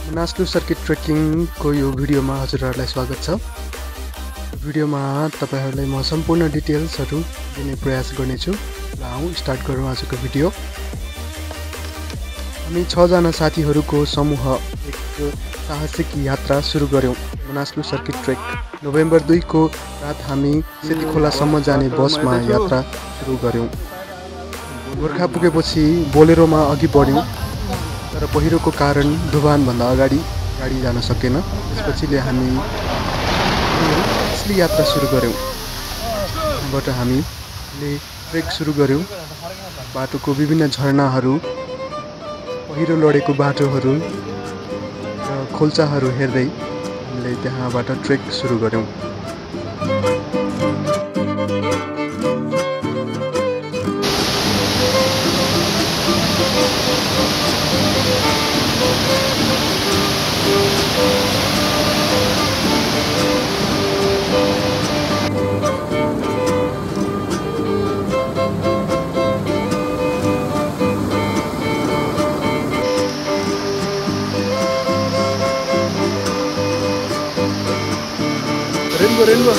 Manaslu circuit ट्रेकिङको यो भिडियोमा हजुरहरूलाई स्वागत छ। भिडियोमा तपाईहरुलाई म सम्पूर्ण डिटेल्सहरु दिने प्रयास गर्नेछु। ल आउँ स्टार्ट गरौँ आजको भिडियो। हामी 6 जना साथीहरुको समूह एक साहसिक यात्रा सुरु गर्यौं। मनासलु सर्किट ट्रेक नोभेम्बर 2 को रात हामी सेतीखोलासम्म जाने बसमा यात्रा सुरु गर्यौं। गोरखा पुगेपछि बोलेरोमा अघि बढ्यौं, तर पहिरोको कारण धुवान भन्दा अगाडि गाडी जान सकेन। त्यसपछिले हामी असली यात्रा सुरु गर्यौं। त्यहाँबाट हामीले ट्रेक सुरु गर्यौं। बाटोको विभिन्न झरनाहरू, पहिरो लडेको बाटोहरू र खोल्चाहरू हेर्दै हामीले त्यहाँबाट ट्रेक सुरु गर्यौं। रेनबो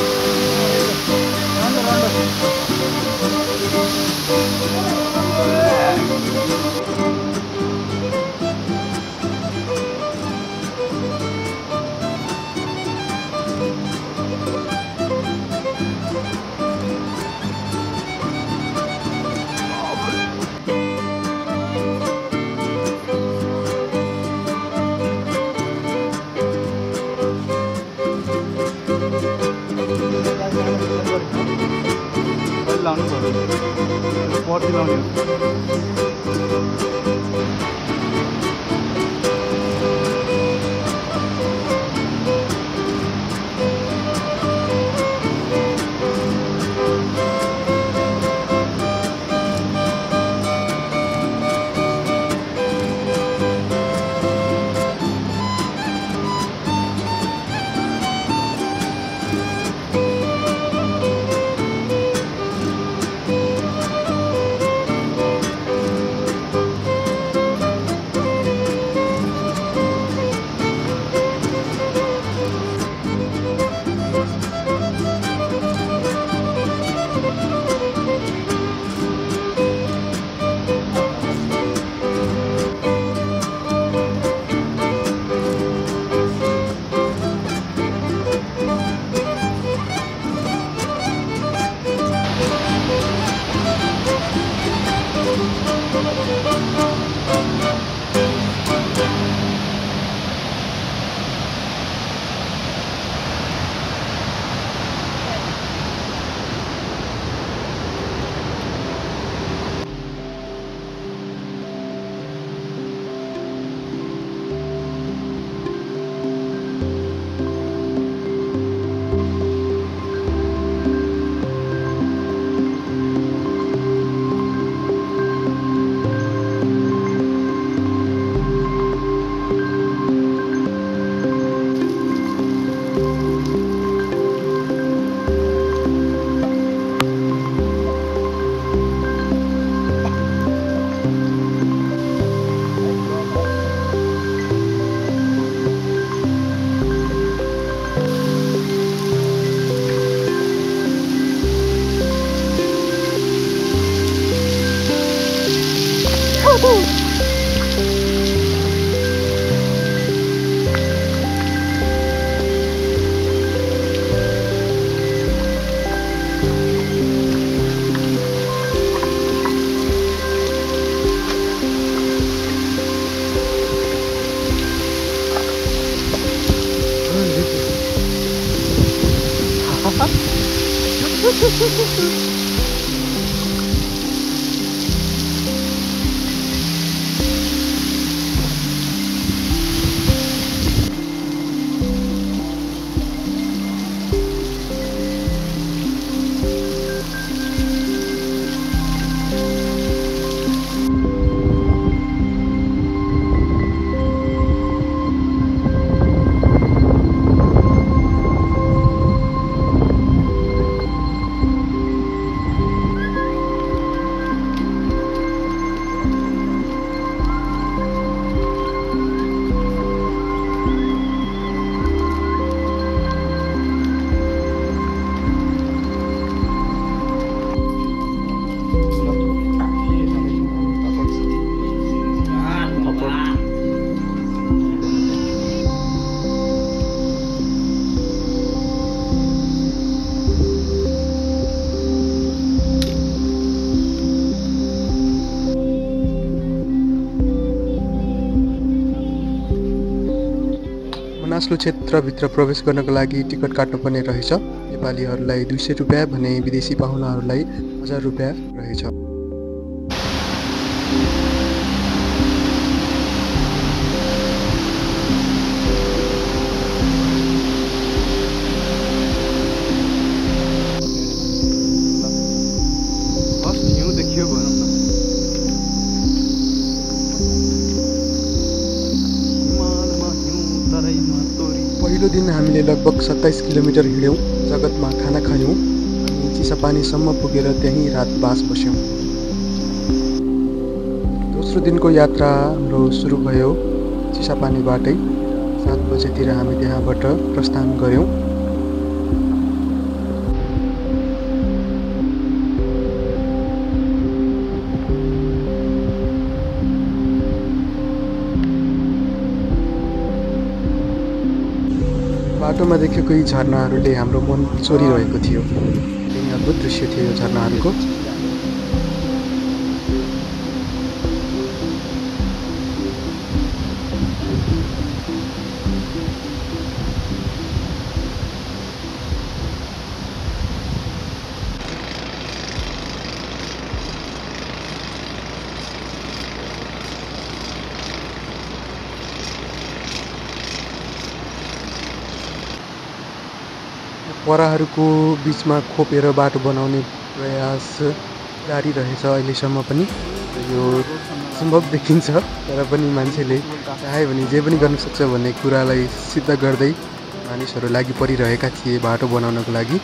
मनासलु क्षेत्रभित्र प्रवेश गर्नको लागि टिकट काट्नुपर्ने रहेछ। नेपालीहरूलाई 200 रुपियाँ भने विदेशी पाहुनाहरूलाई 1000 रुपियाँ रहेछ। पहिलो दिन हामीले लगभग 27 किलोमिटर हिँड्यौँ, जगतमा खाना खायौँ अनि चिसापानीसम्म पुगेर त्यहीँ रातबास बस्यौँ। दोस्रो दिनको यात्रा हाम्रो सुरु भयो चिसापानीबाटै। 7 बजेतिर हामी त्यहाँबाट प्रस्थान गऱ्यौँ। बाटोमा देखेको यी झरनाहरूले हाम्रो मन चोरिरहेको थियो। एकदमै अद्भुत दृश्य थियो यो झरनाहरूको। पराहरूको बिचमा खोपेर बाटो बनाउने प्रयास जारी रहेछ अहिलेसम्म पनि। यो सम्भव देखिन्छ, तर पनि मान्छेले चाहे भने जे पनि गर्न सक्छ भन्ने कुरालाई सिद्ध गर्दै मानिसहरू लागि परिरहेका थिए बाटो बनाउनको लागि।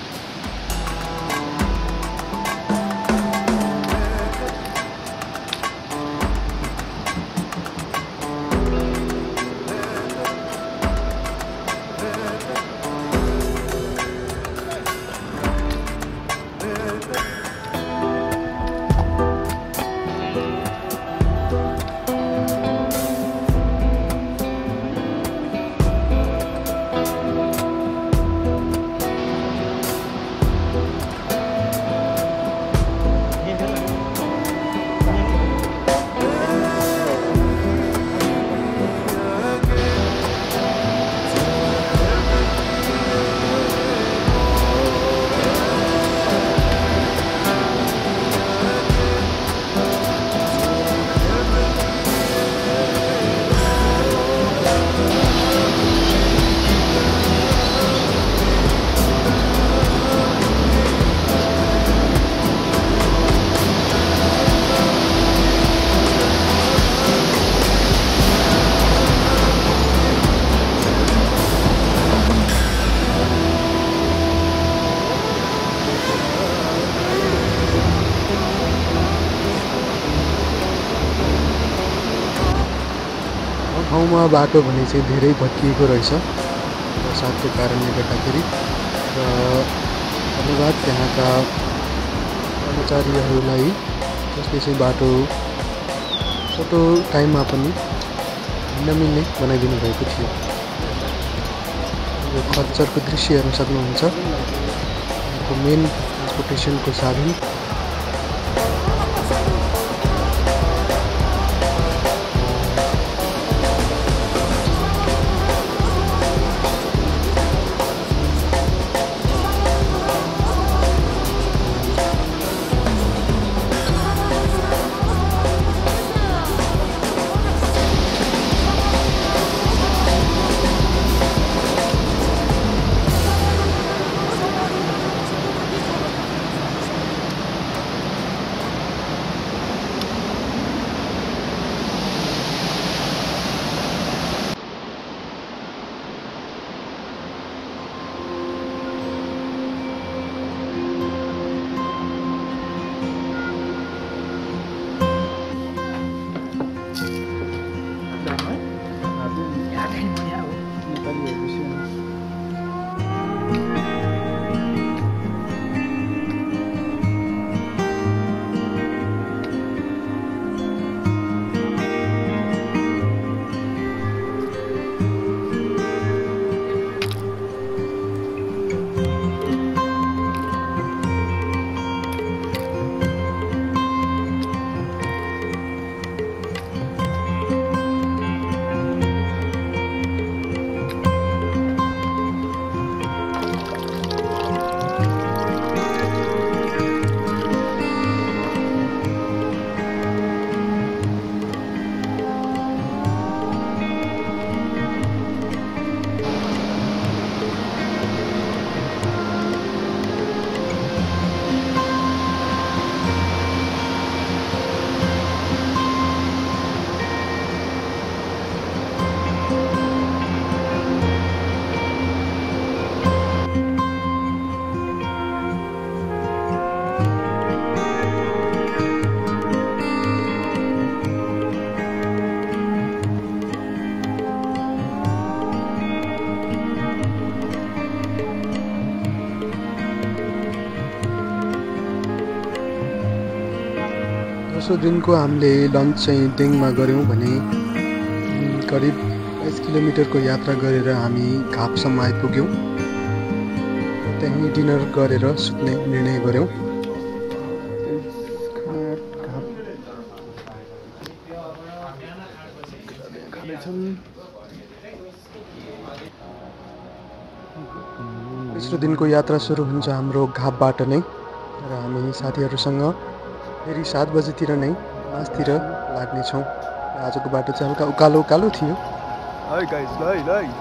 ठाउँमा बाटो भने चाहिँ धेरै भत्किएको रहेछ बर्सातको कारणले गर्दाखेरि। र धन्यवाद त्यहाँका कर्मचारीहरूलाई जसले चाहिँ बाटो छोटो टाइममा पनि हिँड्न मिल्ने बनाइदिनु भएको थियो। यो खच्चरको दृश्य हेर्न सक्नुहुन्छ। यहाँको मेन ट्रान्सपोर्टेसनको साधन। दोस्रो दिनको हामीले लन्च चाहिँ देङमा गऱ्यौँ भने करिब 22 किलोमिटरको यात्रा गरेर हामी घापसम्म आइपुग्यौँ। त्यहीँ डिनर गरेर सुत्ने निर्णय गऱ्यौँ। तेस्रो दिनको यात्रा सुरु हुन्छ हाम्रो घापबाट नै र हामी साथीहरूसँग फेरि 7 बजेतिर नै मासतिर लाग्नेछौँ। आजको बाटो चाहिँ हल्का उकालो उकालो थियो। Hi guys, hi guys.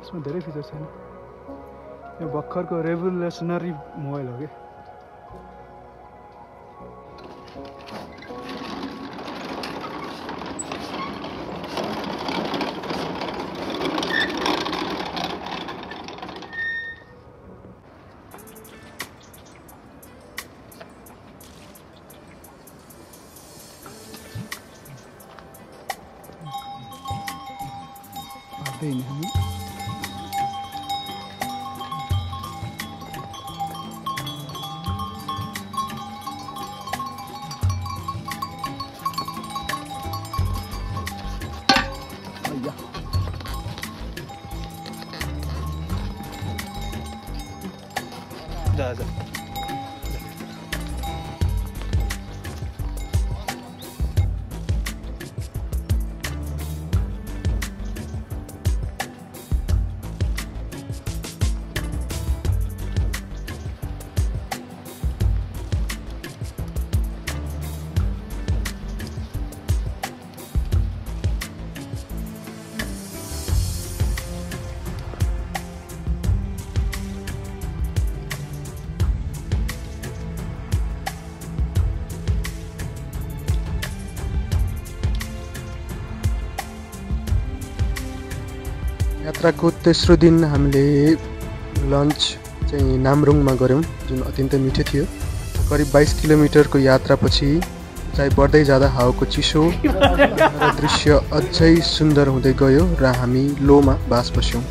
यसमा धेरै फिचर छैन। यो भर्खरको रेभोल्युसनरी मोबाइल हो कि। यात्राको तेस्रो दिन हामीले लन्च चाहिँ नामरुङमा गऱ्यौँ, जुन अत्यन्तै मिठो थियो। करिब 22 किलोमिटरको यात्रापछि उचाइ बढ्दै जाँदा हावाको चिसो र दृश्य अझै सुन्दर हुँदै गयो र हामी लोमा बास बस्यौँ।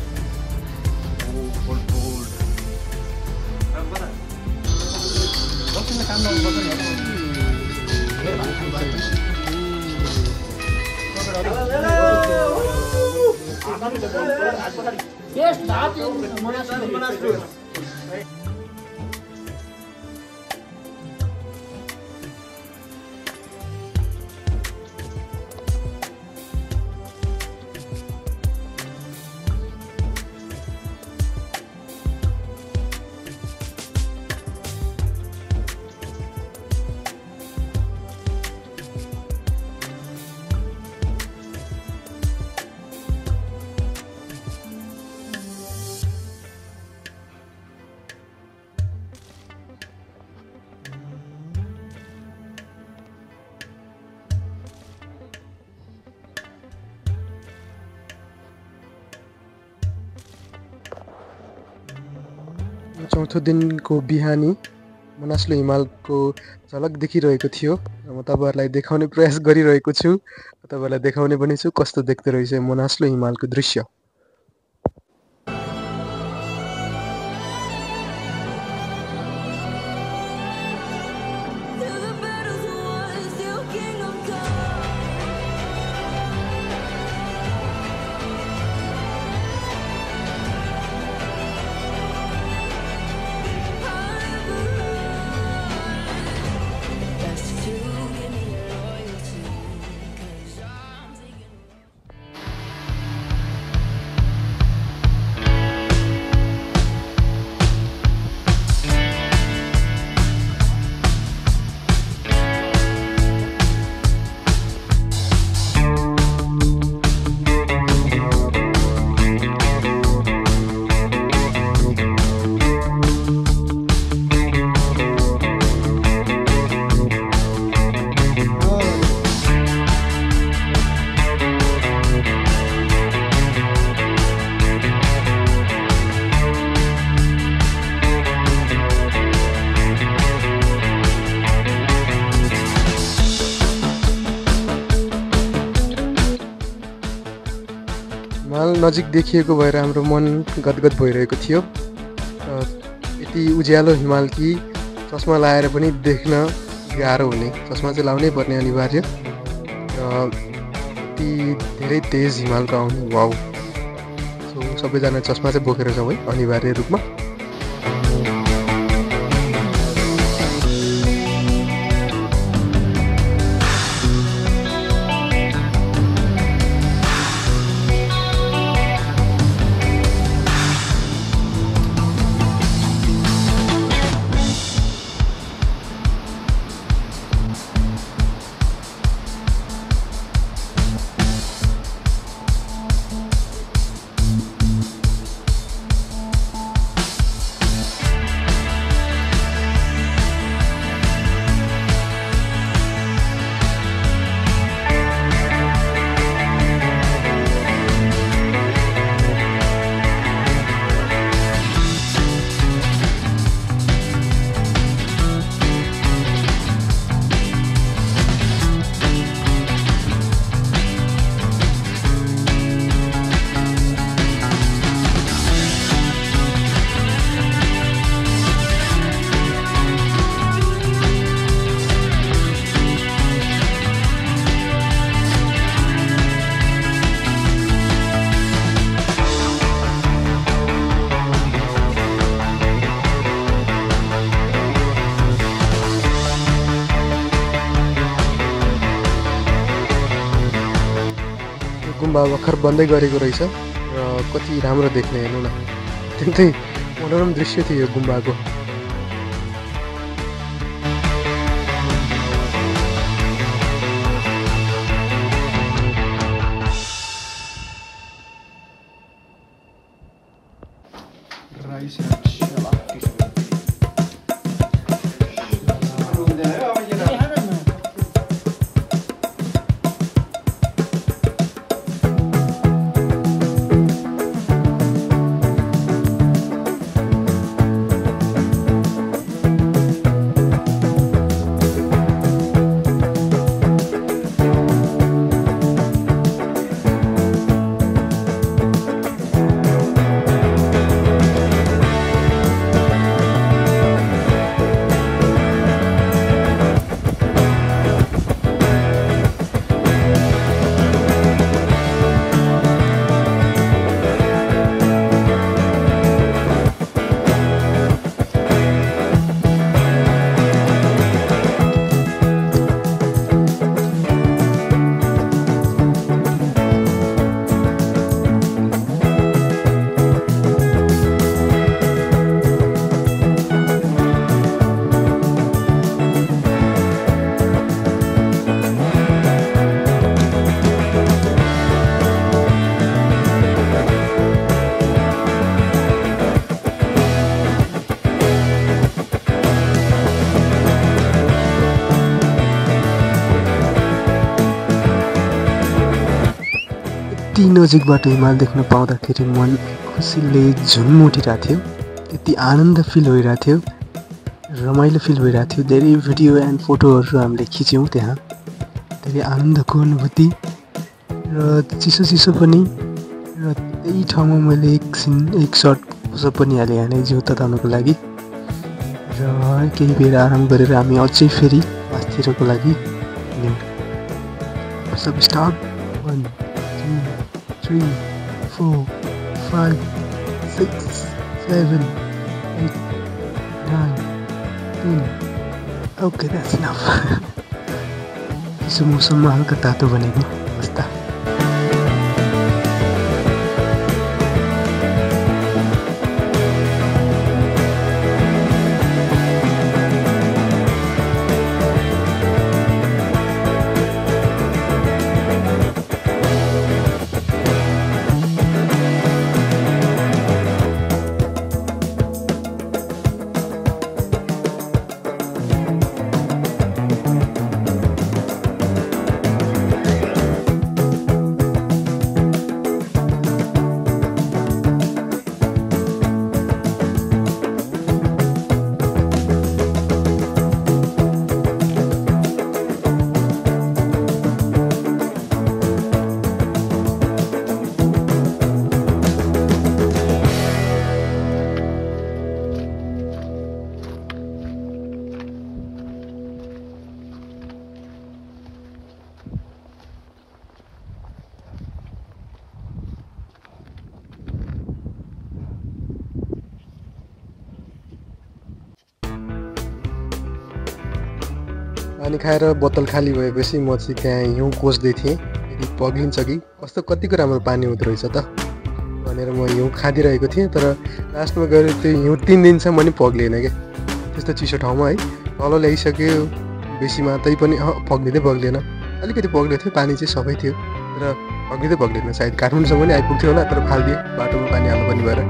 चौथो दिनको बिहानी मनासलु हिमालको झलक देखिरहेको थियो र म तपाईँहरूलाई देखाउने प्रयास गरिरहेको छु। तपाईँहरूलाई देखाउने पनि छु कस्तो देख्दो रहेछ मनासलु हिमालको दृश्य। हिमाल नजिक देखिएको भएर हाम्रो मन गदगद भइरहेको थियो। यति उज्यालो हिमाल कि चस्मा लगाएर पनि देख्न गाह्रो हुने, चस्मा चाहिँ लाउनै पर्ने अनिवार्य। र यति धेरै तेज हिमालको आउने, वाउ। सो सबैजना चस्मा चाहिँ बोकेर जाउँ है अनिवार्य रूपमा। गुम्बा भर्खर बन्दै गरेको रहेछ र कति राम्रो देख्ने, हेर्नु न, अत्यन्तै मनोरम दृश्य थियो यो गुम्बाको। यति नजिकबाट हिमाल देख्न पाउँदाखेरि मन खुसीले झुम उठिरहेको थियो। यति आनन्द फिल भइरहेको थियो, रमाइलो फिल भइरहेको थियो। धेरै भिडियो एन्ड फोटोहरू हामीले खिच्यौँ त्यहाँ। धेरै आनन्दको अनुभूति र चिसो पनि। र त्यही ठाउँमा मैले एक सर्ट पोजअप पनि हालेँ यहाँनिर जिउ तताउनको लागि। र केही बेर आराम गरेर हामी अझै फेरि माथितिरको लागि हिँड्यौँ। सब स्टार्ट 1 2 3 4 5 6 7 8 9 10 ओके द्याट्स इनफ। चिसो मौसममा हल्का तातो बनेको अवस्था। पानी खाएर बोतल खाली भएपछि म चाहिँ त्यहाँ हिउँ कोस्दै थिएँ, यदि पग्लिन्छ कि कतिको राम्रो पानी हुँदो रहेछ त भनेर म हिउँ खाँदिरहेको थिएँ। तर लास्टमा गएर त्यो हिउँ 3 दिनसम्म पनि पग्लिएन क्या, त्यस्तो चिसो ठाउँमा है। तल ल्याइसक्यो बेसीमा तैपनि पग्लिएन। अलिकति पग्लेको थियो, पानी चाहिँ सबै थियो तर पग्लिँदैन। सायद काठमाडौँसम्म पनि आइपुग्थ्यो होला, तर फालिदियो बाटोमा पानी हाल्नु पनि भएर।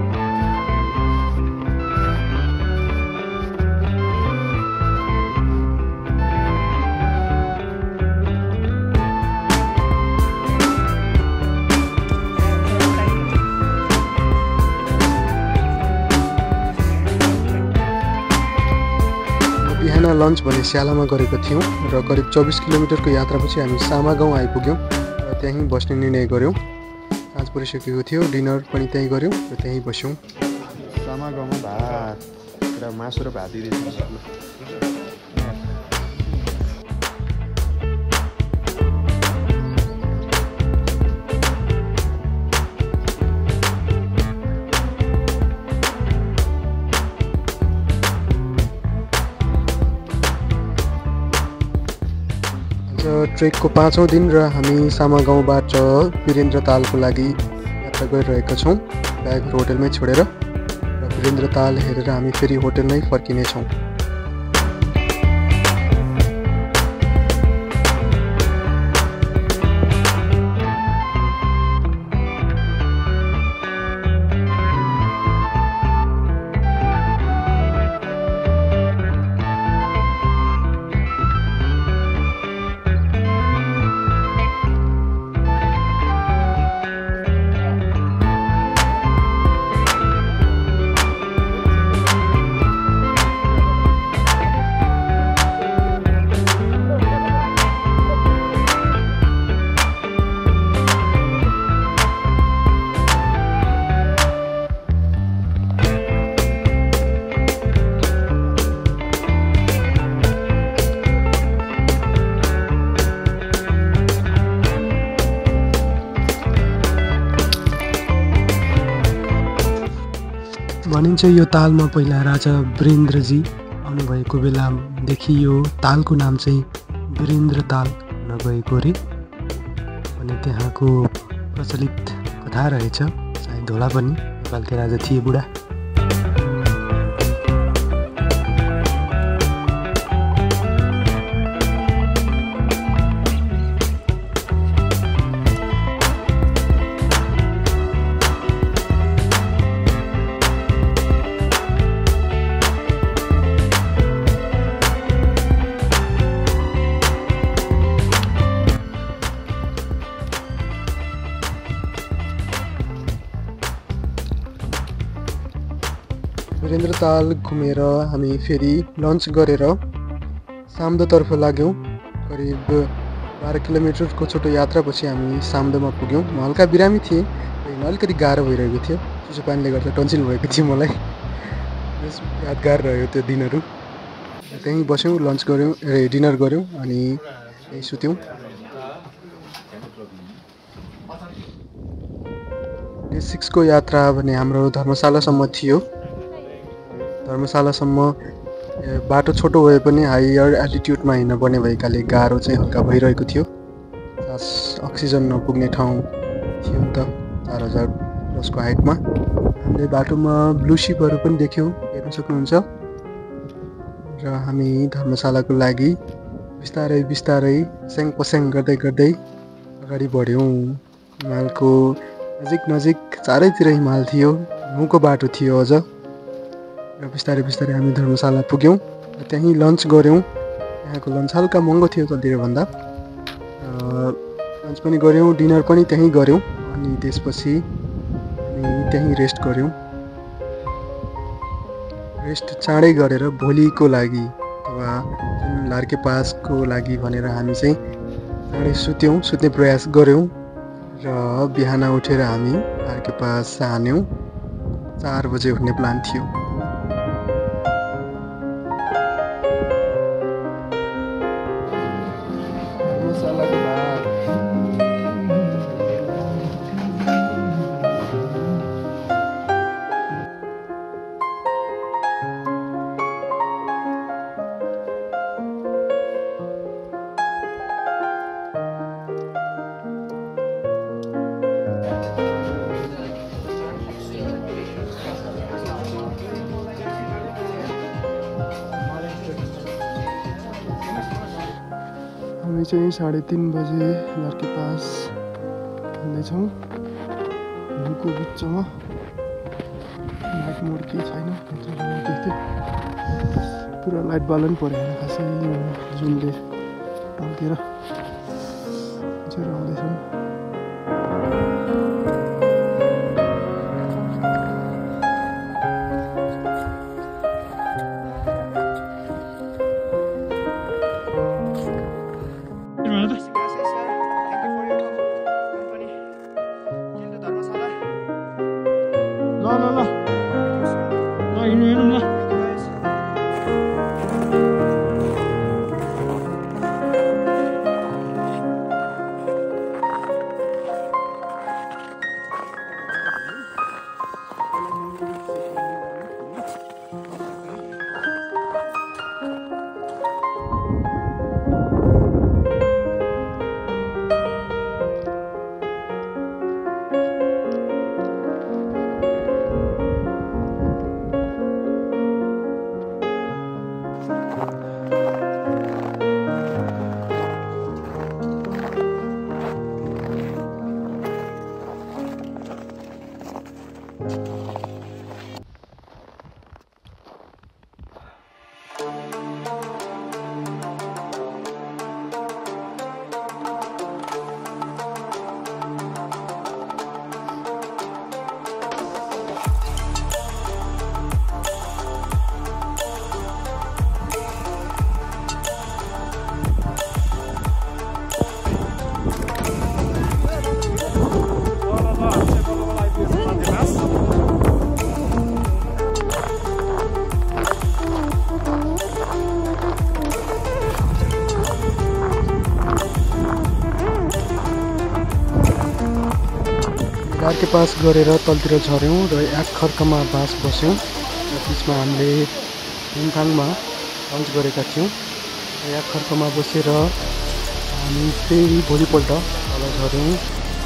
बिहान लन्च भने स्यालामा गरेको थियौँ र करिब 24 किलोमिटरको यात्रापछि हामी सामा गाउँ आइपुग्यौँ र त्यहीँ बस्ने निर्णय गऱ्यौँ। साँझ परिसकेको थियो, डिनर पनि त्यहीँ गऱ्यौँ र त्यहीँ बस्यौँ। सामा गाउँमा भात र मासु र भात दिँदैछ। ट्रेकको 5औं दिन र हामी सामा गाउँबाट वीरेन्द्र तालको लागि यात्रा गरिरहेका छौँ, ब्यागहरू होटलमै छोडेर। र वीरेन्द्र ताल हेरेर हामी फेरि होटल नै फर्किनेछौँ। भनिन्छ यो तालमा पहिला राजा वीरेन्द्रजी आउनुभएको बेलादेखि यो तालको नाम चाहिँ वीरेन्द्र ताल हुन गएको रे भन्ने त्यहाँको प्रचलित कथा रहेछ। सायद होला पनि, नेपालकै राजा थिए बुढा। ताल घुमेर हामी फेरि लन्च गरेर साम्दोतर्फ लाग्यौँ। करिब 12 किलोमिटरको छोटो यात्रापछि हामी साम्दोमा पुग्यौँ। म हल्का बिरामी थिएँ, अलिकति गाह्रो भइरहेको थियो, चिसो पानीले गर्दा टन्सिल भएको थियो मलाई। यादगार रह्यो त्यो दिनहरू। त्यहीँ बस्यौँ, लन्च गऱ्यौँ, डिनर गऱ्यौँ अनि त्यहीँ सुत्यौँ। डे 6 को यात्रा भने हाम्रो धर्मशालासम्म थियो। धर्मशालासम्म बाटो छोटो भए पनि हायर एल्टिट्युडमा हिँड्न पर्ने भएकाले गाह्रो चाहिँ हल्का भइरहेको थियो। अक्सिजन नपुग्ने ठाउँ थियो नि त 4000 को हाइटमा। हामीले बाटोमा ब्लू शिपहरू पनि देख्यौँ, हेर्न सक्नुहुन्छ। र हामी धर्मशालाको लागि बिस्तारै बिस्तारै स्याङ पस्याङ गर्दै गर्दै अगाडि बढ्यौँ। हिमालको नजिक नजिक चारैतिर हिमाल थियो, हिउँको बाटो थियो अझ। र बिस्तारै बिस्तारै हामी धर्मशाला पुग्यौँ र त्यहीँ लन्च गऱ्यौँ। यहाँको लन्च हल्का महँगो थियो कतितिर भन्दा। लन्च पनि गऱ्यौँ, डिनर पनि त्यहीँ गऱ्यौँ अनि त्यसपछि हामी त्यहीँ रेस्ट गऱ्यौँ। रेस्ट चाँडै गरेर भोलिको लागि अथवा जुन लार्के पासको लागि भनेर हामी चाहिँ चाँडै सुत्ने प्रयास गऱ्यौँ र बिहान उठेर हामी लार्के पास हान्यौँ। 4 बजे उठ्ने प्लान थियो। हामी चाहिँ 3:30 बजे लार्के पास हिँड्दैछौँ। हिउँको बिचमा लाइट मोड केही छैन, पुरा लाइट बालन पऱ्यो होइन खासै जुनले टल्केर आउँदैछन्। लार्के पास गरेर तलतिर झऱ्यौँ र याक खर्कमा बास बस्यौँ। र बिचमा हामीले हिमथाङमा लन्च गरेका थियौँ। याक खर्कमा बसेर हामी फेरि भोलिपल्ट तल झऱ्यौँ।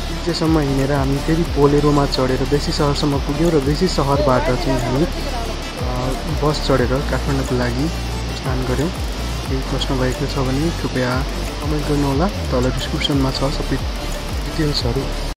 हिजोसम्म हिँडेर हामी फेरि बोलेरोमा चढेर बेसी सहरसम्म पुग्यौँ र बेसी सहरबाट चाहिँ हामी बस चढेर काठमाडौँको लागि प्रस्थान गऱ्यौँ। केही प्रश्न भएको छ भने कृपया कमेन्ट गर्नुहोला, तल डिस्क्रिप्सनमा छ सबै डिटेल्सहरू।